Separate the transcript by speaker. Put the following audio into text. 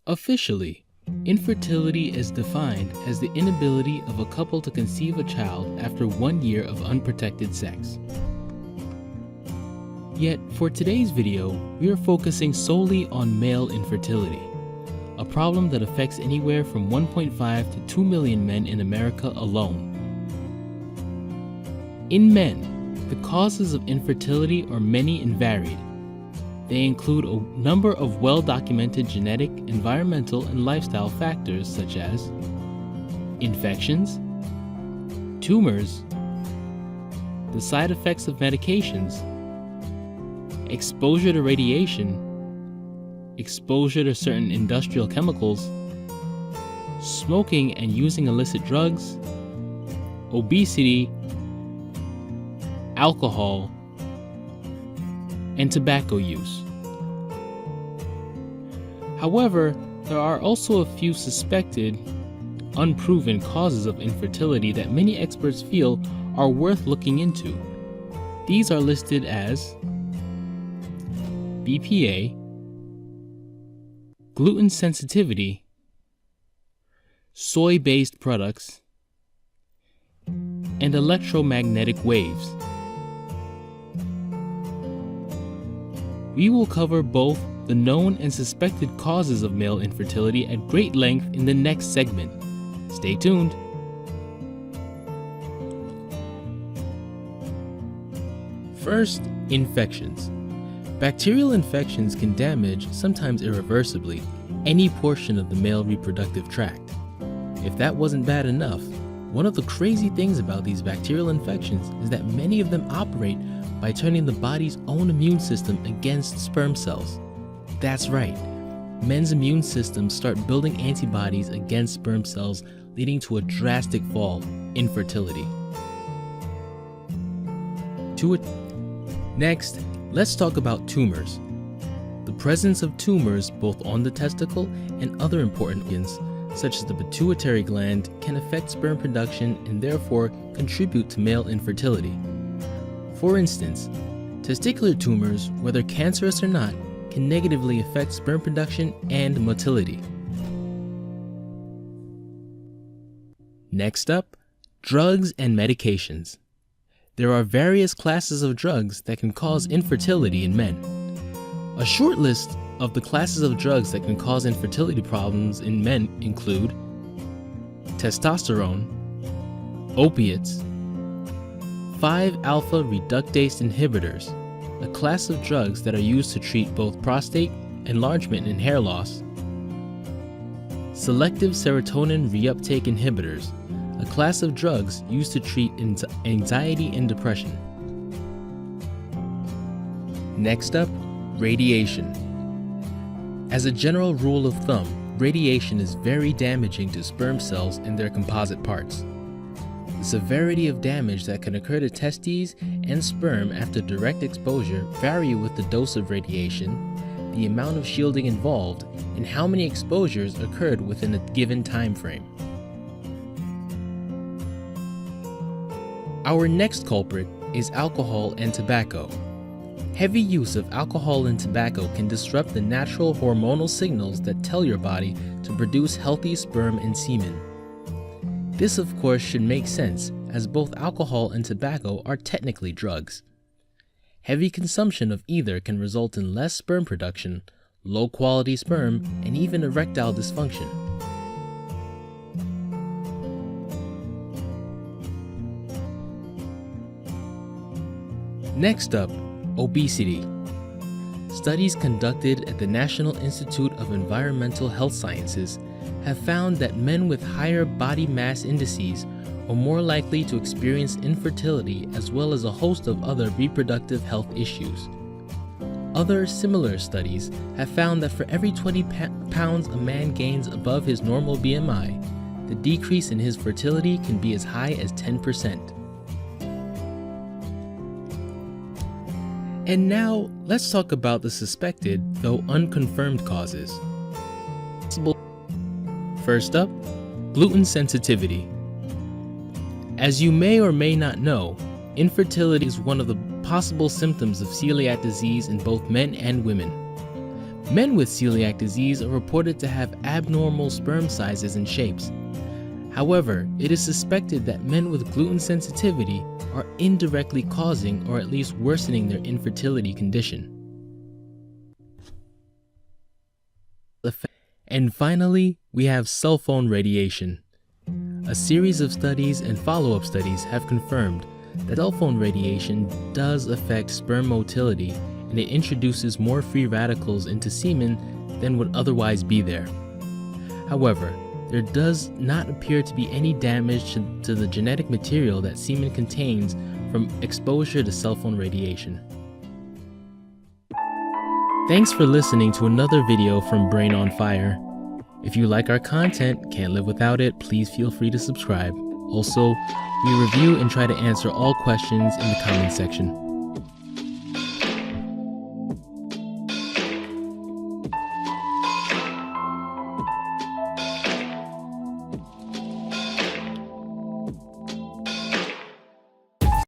Speaker 1: Officially, infertility is defined as the inability of a couple to conceive a child after 1 year of unprotected sex. Yet, for today's video, we are focusing solely on male infertility, a problem that affects anywhere from 1.5 to 2 million men in America alone. In men, the causes of infertility are many and varied. They include a number of well-documented genetic, environmental, and lifestyle factors such as infections, tumors, the side effects of medications, exposure to radiation, exposure to certain industrial chemicals, smoking and using illicit drugs, obesity, alcohol, and tobacco use. However, there are also a few suspected, unproven causes of infertility that many experts feel are worth looking into. These are listed as BPA, gluten sensitivity, soy-based products, and electromagnetic waves. We will cover both the known and suspected causes of male infertility at great length in the next segment. Stay tuned. First, infections. Bacterial infections can damage, sometimes irreversibly, any portion of the male reproductive tract. If that wasn't bad enough, one of the crazy things about these bacterial infections is that many of them operate by turning the body's own immune system against sperm cells. That's right, men's immune systems start building antibodies against sperm cells, leading to a drastic fall in fertility. Next, let's talk about tumors. The presence of tumors both on the testicle and other important organs, such as the pituitary gland, can affect sperm production and therefore contribute to male infertility. For instance, testicular tumors, whether cancerous or not, can negatively affect sperm production and motility. Next up, drugs and medications. There are various classes of drugs that can cause infertility in men. A short list of the classes of drugs that can cause infertility problems in men include testosterone, opiates, 5-alpha reductase inhibitors, a class of drugs that are used to treat both prostate enlargement and hair loss, selective serotonin reuptake inhibitors, a class of drugs used to treat anxiety and depression. Next up, radiation. As a general rule of thumb, radiation is very damaging to sperm cells and their composite parts. The severity of damage that can occur to testes and sperm after direct exposure vary with the dose of radiation, the amount of shielding involved, and how many exposures occurred within a given time frame. Our next culprit is alcohol and tobacco. Heavy use of alcohol and tobacco can disrupt the natural hormonal signals that tell your body to produce healthy sperm and semen. This, of course, should make sense, as both alcohol and tobacco are technically drugs. Heavy consumption of either can result in less sperm production, low-quality sperm, and even erectile dysfunction. Next up, obesity. Studies conducted at the National Institute of Environmental Health Sciences have found that men with higher body mass indices are more likely to experience infertility as well as a host of other reproductive health issues. Other similar studies have found that for every 20 pounds a man gains above his normal BMI, the decrease in his fertility can be as high as 10%. And now, let's talk about the suspected, though unconfirmed causes. First up, gluten sensitivity. As you may or may not know, infertility is one of the possible symptoms of celiac disease in both men and women. Men with celiac disease are reported to have abnormal sperm sizes and shapes. However, it is suspected that men with gluten sensitivity are indirectly causing or at least worsening their infertility condition. And finally, we have cell phone radiation. A series of studies and follow-up studies have confirmed that cell phone radiation does affect sperm motility, and it introduces more free radicals into semen than would otherwise be there. However, there does not appear to be any damage to the genetic material that semen contains from exposure to cell phone radiation. Thanks for listening to another video from Brain on Fire. If you like our content, can't live without it, please feel free to subscribe. Also, we review and try to answer all questions in the comment section.